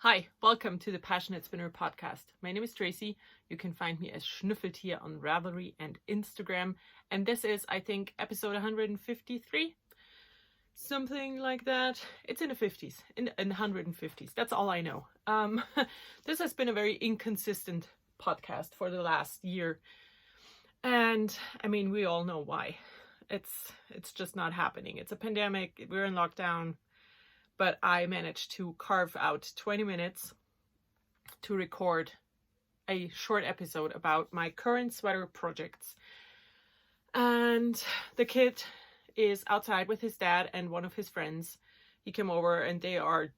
Hi, welcome to the PassioKnit Spinner podcast. My name is Tracy. You can find me as Schnüffeltier on Ravelry and Instagram. And this is, I think, episode 153. Something like that. It's in the 50s, in 150s. That's all I know. This has been a very inconsistent podcast for the last year. And I mean, we all know why. It's just not happening. It's a pandemic. We're in lockdown. But I managed to carve out 20 minutes to record a short episode about my current sweater projects. And the kid is outside with his dad and one of his friends. He came over and they're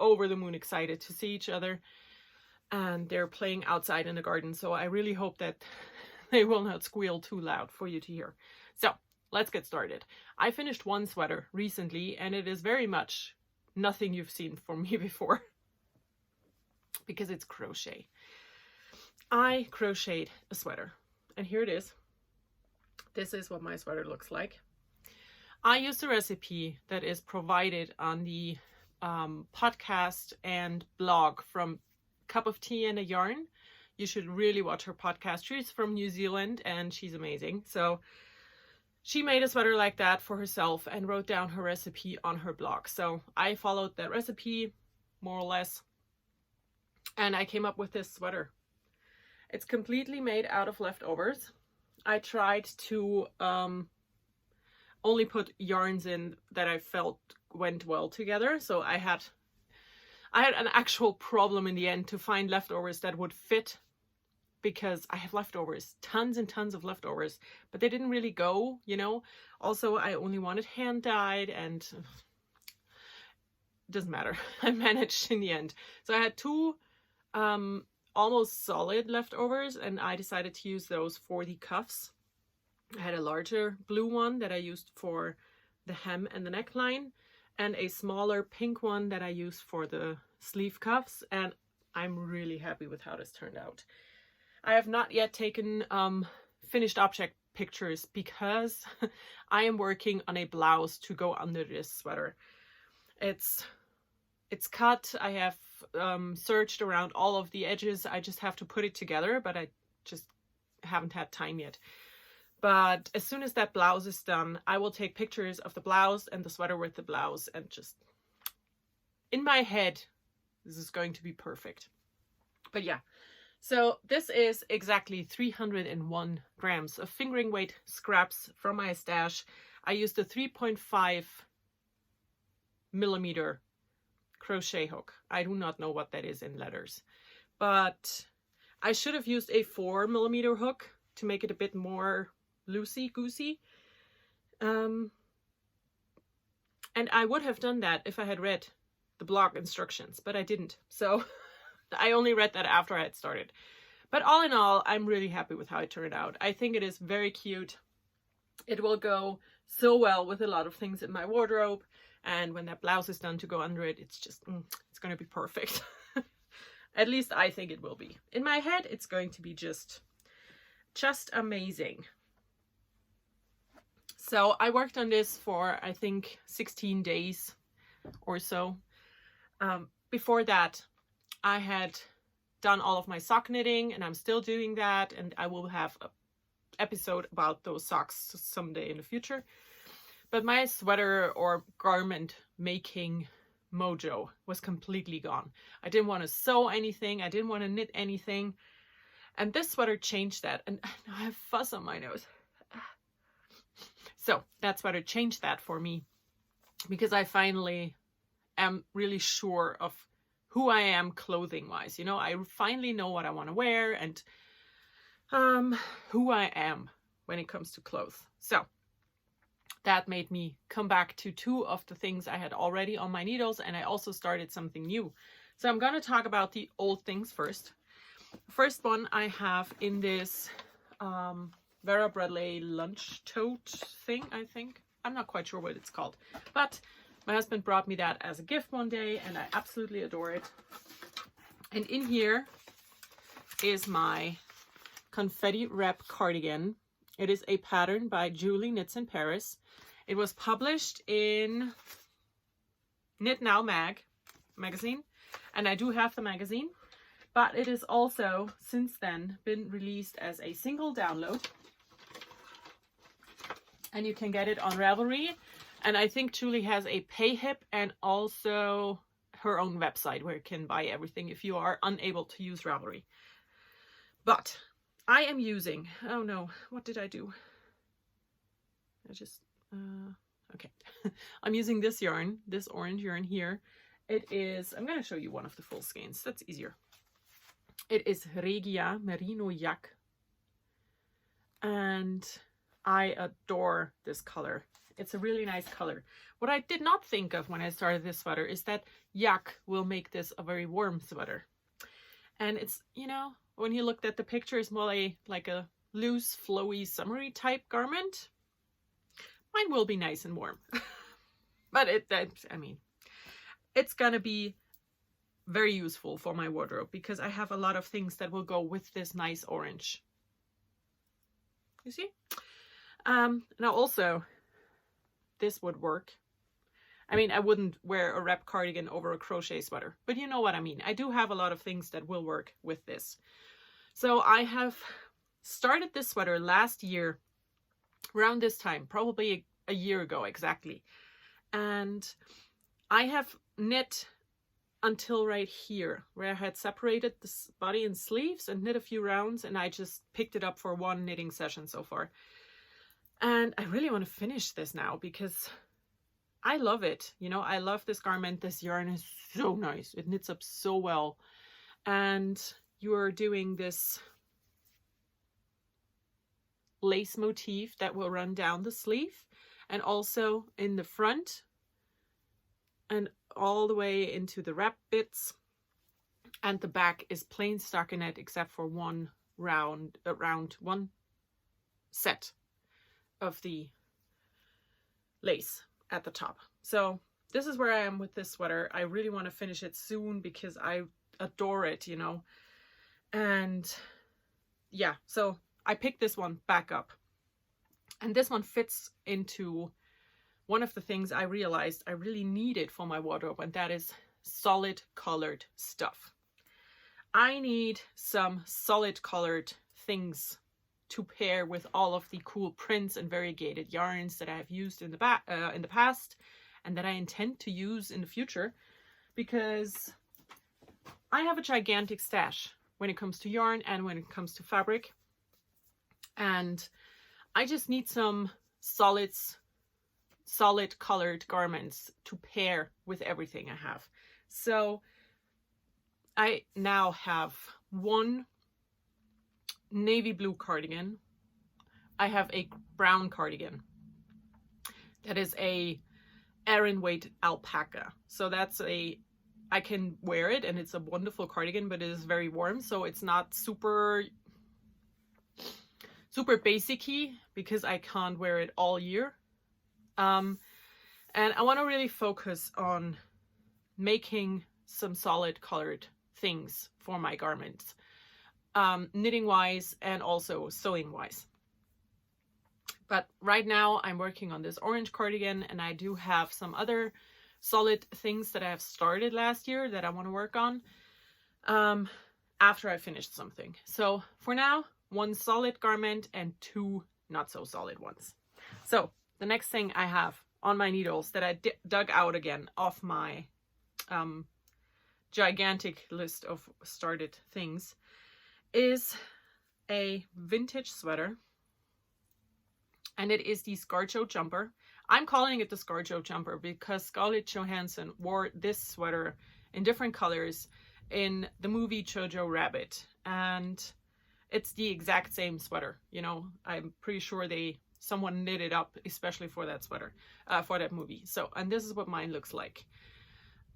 over the moon excited to see each other. And they're playing outside in the garden. So I really hope that they will not squeal too loud for you to hear. So let's get started. I finished one sweater recently and it is very much nothing you've seen from me before because it's crochet. I crocheted a sweater and here it is. This is what my sweater looks like. I used a recipe that is provided on the podcast and blog from Cup of Tea and a Yarn. You should really watch her podcast. She's from New Zealand and she's amazing. So she made a sweater like that for herself and wrote down her recipe on her blog. So I followed that recipe, more or less, and I came up with this sweater. It's completely made out of leftovers. I tried to only put yarns in that I felt went well together. So I had an actual problem in the end to find leftovers that would fit, because I have leftovers, tons and tons of leftovers, but they didn't really go, you know. Also, I only wanted hand dyed and it doesn't matter. I managed in the end. So I had two almost solid leftovers and I decided to use those for the cuffs. I had a larger blue one that I used for the hem and the neckline and a smaller pink one that I used for the sleeve cuffs, and I'm really happy with how this turned out. I have not yet taken finished object pictures because I am working on a blouse to go under this sweater. It's cut. I have searched around all of the edges. I just have to put it together, but I just haven't had time yet. But as soon as that blouse is done, I will take pictures of the blouse and the sweater with the blouse, and just in my head, this is going to be perfect. But yeah. So this is exactly 301 grams of fingering weight scraps from my stash. I used a 3.5 millimeter crochet hook. I do not know what that is in letters, but I should have used a 4 millimeter hook to make it a bit more loosey-goosey. And I would have done that if I had read the blog instructions, but I didn't. So I only read that after I had started. But all in all, I'm really happy with how it turned out. I think it is very cute. It will go so well with a lot of things in my wardrobe. And when that blouse is done to go under it, it's just, it's going to be perfect. At least I think it will be. In my head, it's going to be just amazing. So I worked on this for, I think, 16 days or so. Before that, I had done all of my sock knitting and I'm still doing that, and I will have an episode about those socks someday in the future. But my sweater or garment making mojo was completely gone. I didn't want to sew anything. I didn't want to knit anything. And this sweater changed that. And now I have fuzz on my nose. So that sweater changed that for me, because I finally am really sure of who I am clothing wise. You know, I finally know what I want to wear and who I am when it comes to clothes. So that made me come back to two of the things I had already on my needles, and I also started something new. So I'm going to talk about the old things first. The first one I have in this Vera Bradley lunch tote thing, I think. I'm not quite sure what it's called, but my husband brought me that as a gift one day and I absolutely adore it. And in here is my Confetti wrap cardigan. It is a pattern by Julie Knits in Paris. It was published in Knit Now Mag magazine. And I do have the magazine, but it is also since then been released as a single download. And you can get it on Ravelry. And I think Julie has a PayHip and also her own website where you can buy everything if you are unable to use Ravelry. But I am using, oh no, what did I do? Okay. I'm using this yarn, this orange yarn here. It is, I'm going to show you one of the full skeins. That's easier. It is Regia Merino Yak. And I adore this color. It's a really nice color. What I did not think of when I started this sweater is that yak will make this a very warm sweater. And it's, you know, when you looked at the picture, it's more like a loose, flowy, summery type garment. Mine will be nice and warm. But I mean, it's gonna be very useful for my wardrobe because I have a lot of things that will go with this nice orange. You see? Now also, this would work. I mean, I wouldn't wear a wrap cardigan over a crochet sweater, but you know what I mean. I do have a lot of things that will work with this. So I have started this sweater last year, around this time, probably a year ago exactly. And I have knit until right here, where I had separated the body and sleeves and knit a few rounds, and I just picked it up for one knitting session so far. And I really want to finish this now because I love it. You know, I love this garment. This yarn is so nice. It knits up so well. And you are doing this lace motif that will run down the sleeve and also in the front and all the way into the wrap bits. And the back is plain stockinette except for one one set of the lace at the top. So this is where I am with this sweater. I really want to finish it soon because I adore it, you know. And yeah, so I picked this one back up. And this one fits into one of the things I realized I really needed for my wardrobe, and that is solid colored stuff. I need some solid colored things to pair with all of the cool prints and variegated yarns that I have used in the past and that I intend to use in the future, because I have a gigantic stash when it comes to yarn and when it comes to fabric, and I just need some solid colored garments to pair with everything I have. So I now have one navy blue cardigan. I have a brown cardigan that is a Aran weight alpaca. So that's I can wear it and it's a wonderful cardigan, but it is very warm. So it's not super basic-y because I can't wear it all year. And I want to really focus on making some solid colored things for my garments, knitting wise and also sewing wise. But right now I'm working on this orange cardigan, and I do have some other solid things that I have started last year that I want to work on after I finished something. So for now, one solid garment and two not so solid ones. So the next thing I have on my needles that I dug out again off my gigantic list of started things is a vintage sweater, and it is the Scorcho Jumper. I'm calling it the Scorcho Jumper because Scarlett Johansson wore this sweater in different colors in the movie Jojo Rabbit, and it's the exact same sweater. You know, I'm pretty sure someone knit it up especially for that sweater, for that movie. So, and this is what mine looks like.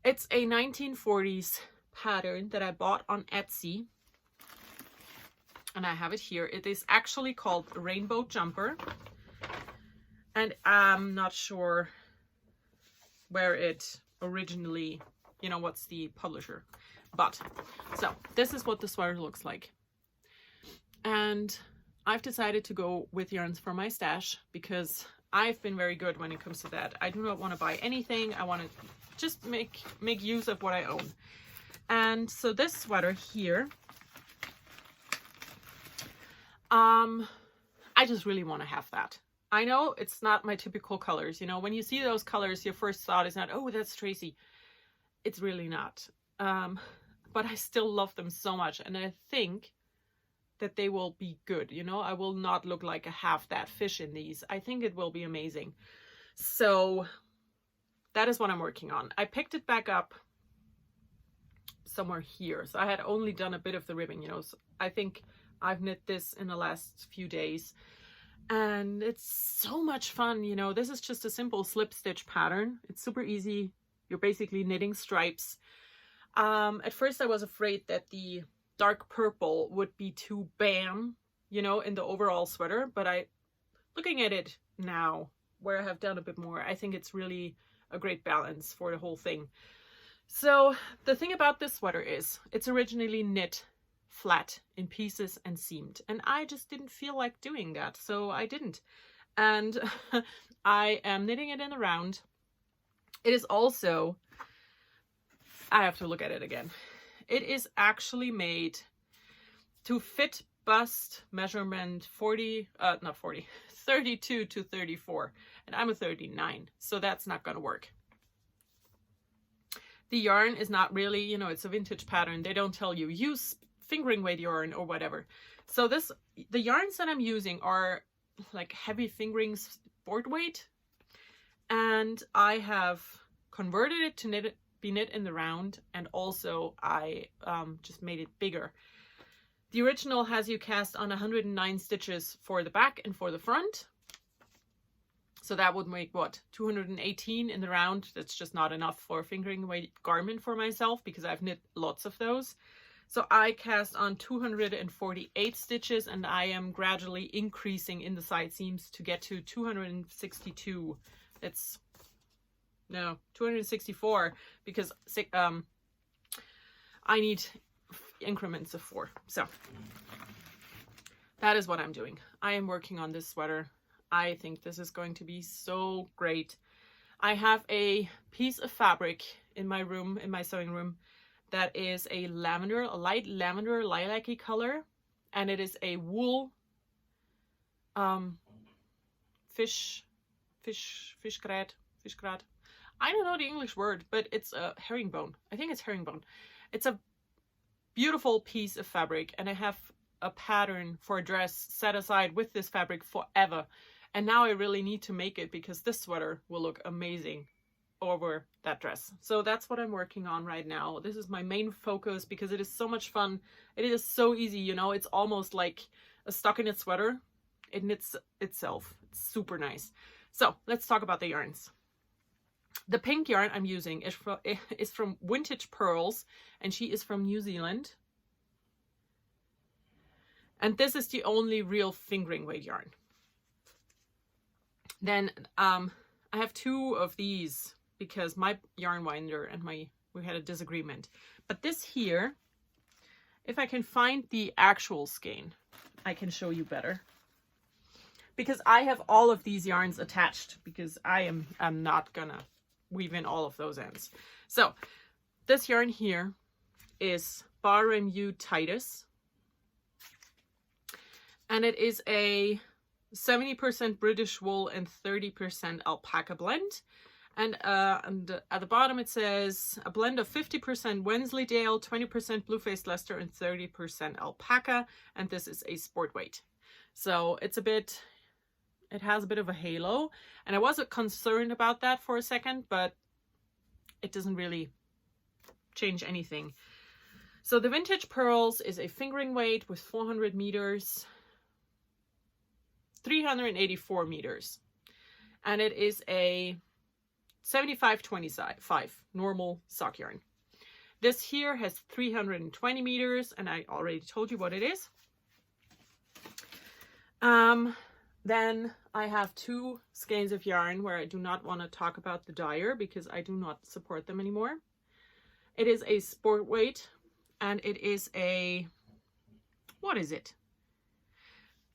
It's a 1940s pattern that I bought on Etsy, and I have it here. It is actually called Rainbow Jumper, and I'm not sure where it originally, you know, what's the publisher. But, so, this is what the sweater looks like. And I've decided to go with yarns from my stash because I've been very good when it comes to that. I do not want to buy anything. I want to just make use of what I own. And so this sweater here, I just really want to have that. I know it's not my typical colors. You know, when you see those colors, your first thought is not, oh, that's Tracy. It's really not. But I still love them so much. And I think that they will be good. You know, I will not look like a half that fish in these. I think it will be amazing. So that is what I'm working on. I picked it back up somewhere here. So I had only done a bit of the ribbing, you know. So I think I've knit this in the last few days. And it's so much fun, you know. This is just a simple slip stitch pattern. It's super easy. You're basically knitting stripes. At first I was afraid that the dark purple would be too bam, you know, in the overall sweater. But looking at it now, where I have done a bit more, I think it's really a great balance for the whole thing. So the thing about this sweater is it's originally knit flat in pieces and seamed, and I just didn't feel like doing that, so I didn't. And I am knitting it in a round. It is also, I have to look at it again. It is actually made to fit bust measurement 32 to 34, and I'm a 39, so that's not gonna work. The yarn is not really, you know, it's a vintage pattern. They don't tell you use fingering weight yarn or whatever. So the yarns that I'm using are like heavy fingering sport weight, and I have converted it to be knit in the round, and also I just made it bigger. The original has you cast on 109 stitches for the back and for the front. So that would make what, 218 in the round. That's just not enough for a fingering weight garment for myself because I've knit lots of those. So I cast on 248 stitches, and I am gradually increasing in the side seams to get to 262. That's no 264 because I need increments of 4. So that is what I'm doing. I am working on this sweater. I think this is going to be so great. I have a piece of fabric in my room, in my sewing room, that is a light lavender lilac-y color, and it is a wool fishgrad. I don't know the English word, but it's a herringbone. I think it's herringbone. It's a beautiful piece of fabric, and I have a pattern for a dress set aside with this fabric forever. And now I really need to make it because this sweater will look amazing over that dress. So that's what I'm working on right now. This is my main focus because it is so much fun. It is so easy, you know. It's almost like a stockinette sweater. It knits itself. It's super nice. So let's talk about the yarns. The pink yarn I'm using is from Vintage Pearls, and she is from New Zealand. And this is the only real fingering weight yarn. Then I have 2 of these because my yarn winder and we had a disagreement. But this here, if I can find the actual skein, I can show you better. Because I have all of these yarns attached because I'm not gonna weave in all of those ends. So this yarn here is Barham U Titus. And it is a 70% British wool and 30% alpaca blend. And at the bottom it says a blend of 50% Wensleydale, 20% Blue-Faced Leicester, and 30% alpaca. And this is a sport weight. So it's it has a bit of a halo. And I was concerned about that for a second, but it doesn't really change anything. So the Vintage Pearls is a fingering weight with 400 meters. 384 meters, and it is a 75-25 normal sock yarn. This here has 320 meters, and I already told you what it is. Then I have 2 skeins of yarn where I do not want to talk about the dyer because I do not support them anymore. It is a sport weight, and it is a, what is it?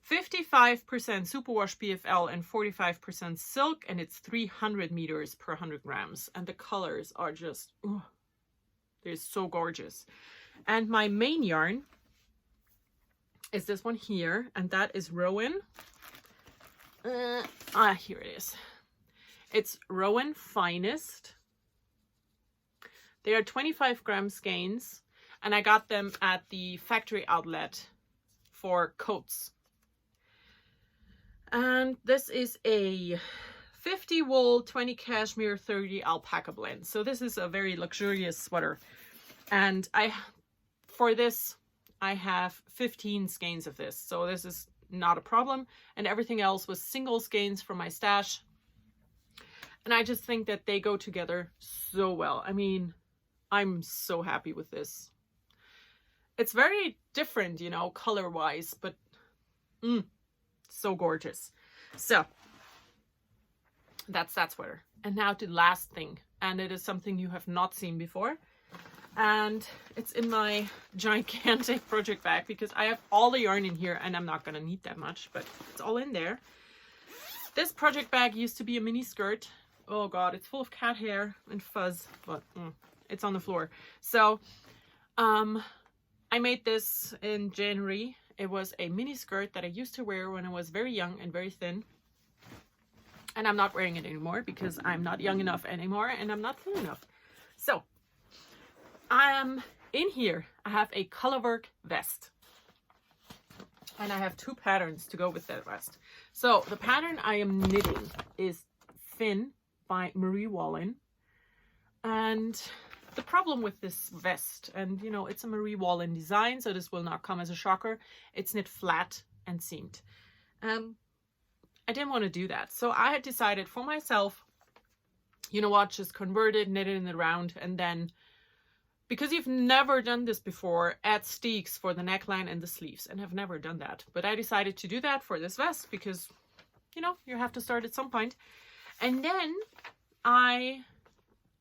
55% superwash PFL and 45% silk, and it's 300 meters per 100 grams. And the colors are just, they're so gorgeous. And my main yarn is this one here, and that is Rowan. Here it is. It's Rowan Finest. They are 25 gram skeins, and I got them at the factory outlet for coats. And this is a 50 wool, 20 cashmere, 30 alpaca blend. So this is a very luxurious sweater. And for this, I have 15 skeins of this. So this is not a problem. And everything else was single skeins from my stash. And I just think that they go together so well. I mean, I'm so happy with this. It's very different, you know, color-wise, but so gorgeous. So that's that sweater. And now to the last thing, and it is something you have not seen before, and it's in my gigantic project bag because I have all the yarn in here, and I'm not gonna need that much, but it's all in there. This project bag used to be a mini skirt. Oh god, it's full of cat hair and fuzz, but it's on the floor. So I made this in January. It was a mini skirt that I used to wear when I was very young and very thin. And I'm not wearing it anymore because I'm not young enough anymore and I'm not thin enough. So in here, I have a colorwork vest. And I have two patterns to go with that vest. So the pattern I am knitting is Finn by Marie Wallin. And the problem with this vest, and you know, it's a Marie Wallin design, so this will not come as a shocker. It's knit flat and seamed. I didn't want to do that. So I had decided for myself, you know what, just convert it, knit it in the round, and then, because you've never done this before, add steeks for the neckline and the sleeves, and have never done that. But I decided to do that for this vest because, you know, you have to start at some point. And then I'm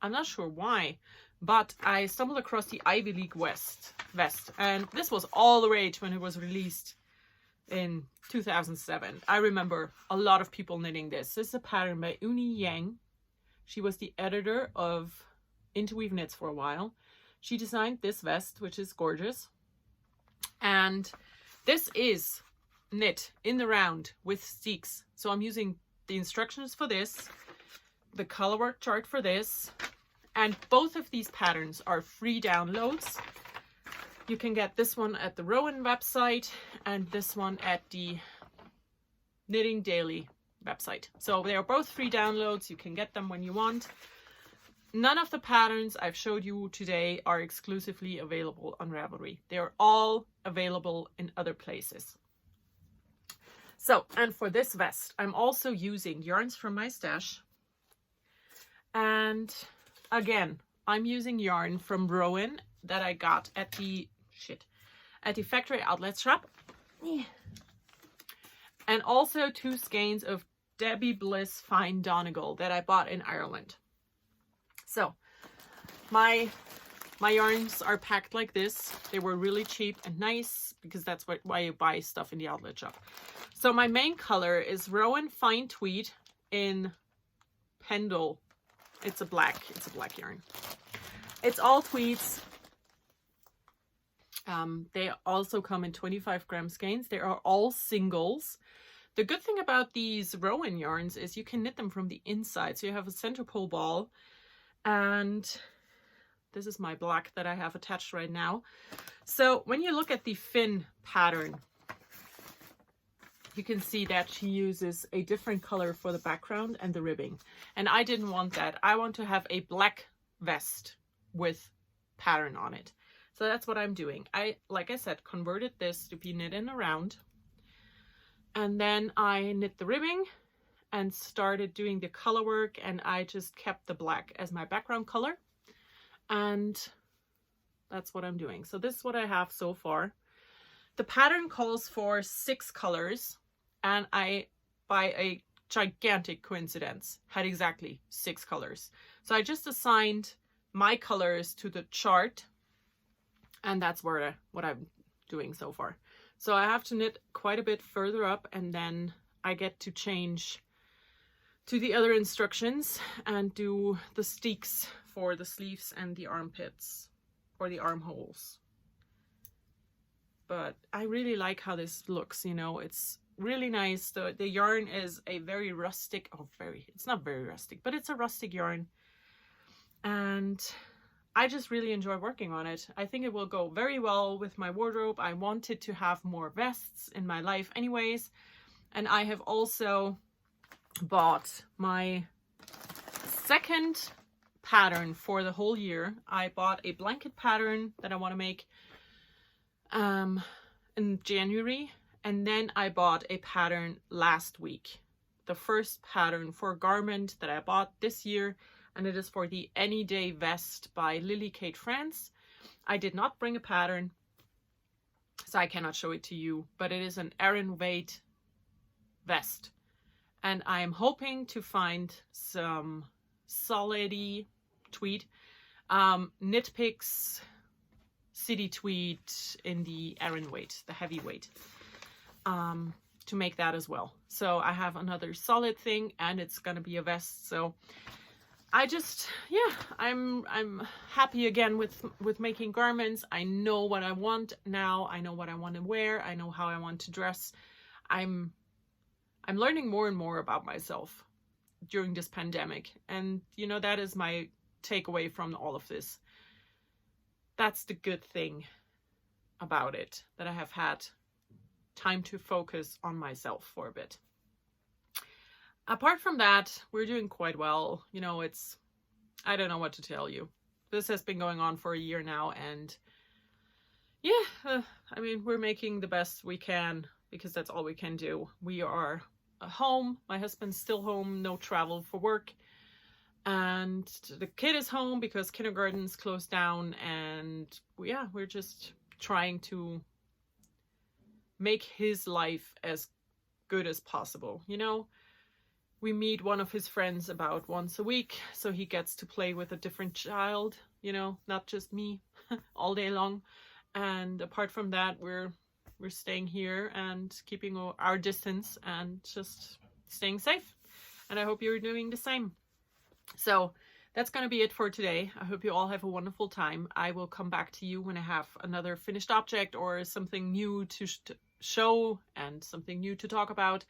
not sure why, but I stumbled across the Ivy League vest, and this was all the rage when it was released in 2007. I remember a lot of people knitting this. This is a pattern by Uni Yang. She was the editor of Interweave Knits for a while. She designed this vest, which is gorgeous. And this is knit in the round with steeks. So I'm using the instructions for this, the colorwork chart for this, and both of these patterns are free downloads. You can get this one at the Rowan website and this one at the Knitting Daily website. So they are both free downloads. You can get them when you want. None of the patterns I've showed you today are exclusively available on Ravelry. They are all available in other places. So, and for this vest, I'm also using yarns from my stash. And again, I'm using yarn from Rowan that I got at the factory outlet shop. And also 2 skeins of Debbie Bliss Fine Donegal that I bought in Ireland. So my yarns are packed like this. They were really cheap and nice because that's why you buy stuff in the outlet shop. So my main color is Rowan Fine Tweed in Pendle. It's a black yarn. It's all tweeds. They also come in 25 gram skeins. They are all singles. The good thing about these Rowan yarns is you can knit them from the inside. So you have a center pole ball, and this is my black that I have attached right now. So when you look at the Finn pattern, you can see that she uses a different color for the background and the ribbing. And I didn't want that. I want to have a black vest with pattern on it. So that's what I'm doing. Like I said, converted this to be knit in a round. And then I knit the ribbing and started doing the color work, and I just kept the black as my background color. And that's what I'm doing. So this is what I have so far. The pattern calls for 6 colors, and I, by a gigantic coincidence, had exactly 6 colors. So I just assigned my colors to the chart, and that's what I'm doing so far. So I have to knit quite a bit further up, and then I get to change to the other instructions and do the steeks for the sleeves and the armpits, or the armholes. But I really like how this looks, you know, it's really nice. The yarn is a very rustic, it's not very rustic, but it's a rustic yarn. And I just really enjoy working on it. I think it will go very well with my wardrobe. I wanted to have more vests in my life anyways. And I have also bought my second pattern for the whole year. I bought a blanket pattern that I want to make in January, and then I bought a pattern last week, the first pattern for a garment that I bought this year, and it is for the Any Day Vest by Lily Kate France. I did not bring a pattern, so I cannot show it to you, but it is an Aran weight vest, and I am hoping to find some solidy tweed, knit picks, city tweed in the Aran weight, the heavy weight, to make that as well. So I have another solid thing, and it's gonna be a vest. So I just, yeah, I'm happy again with making garments. I know what I want now. I know what I want to wear. I know how I want to dress. I'm learning more and more about myself during this pandemic, and you know, that is my takeaway from all of this. That's the good thing about it, that I have had time to focus on myself for a bit. Apart from that, we're doing quite well. You know, I don't know what to tell you. This has been going on for a year now, and yeah, I mean, we're making the best we can, because that's all we can do. We are home. My husband's still home, no travel for work. And the kid is home because kindergarten's closed down, and yeah, we're just trying to make his life as good as possible. You know, we meet one of his friends about once a week, so he gets to play with a different child, you know, not just me all day long. And apart from that, we're staying here and keeping our distance and just staying safe. And I hope you're doing the same. So that's going to be it for today. I hope you all have a wonderful time. I will come back to you when I have another finished object or something new to show and something new to talk about.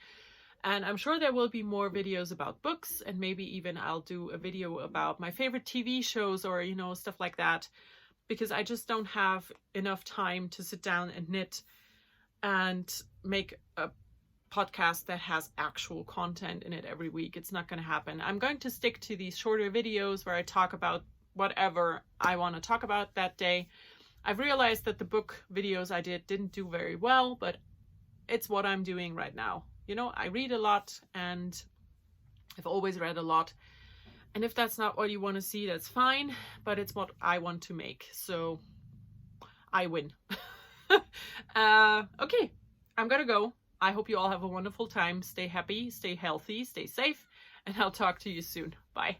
And I'm sure there will be more videos about books, and maybe even I'll do a video about my favorite TV shows, or, you know, stuff like that, because I just don't have enough time to sit down and knit and make a podcast that has actual content in it every week. It's not going to happen. I'm going to stick to these shorter videos where I talk about whatever I want to talk about that day. I've realized that the book videos I didn't do very well, but it's what I'm doing right now. You know, I read a lot, and I've always read a lot. And if that's not what you want to see, that's fine, but it's what I want to make. So I win. Okay, I'm gonna go. I hope you all have a wonderful time. Stay happy, stay healthy, stay safe, and I'll talk to you soon. Bye.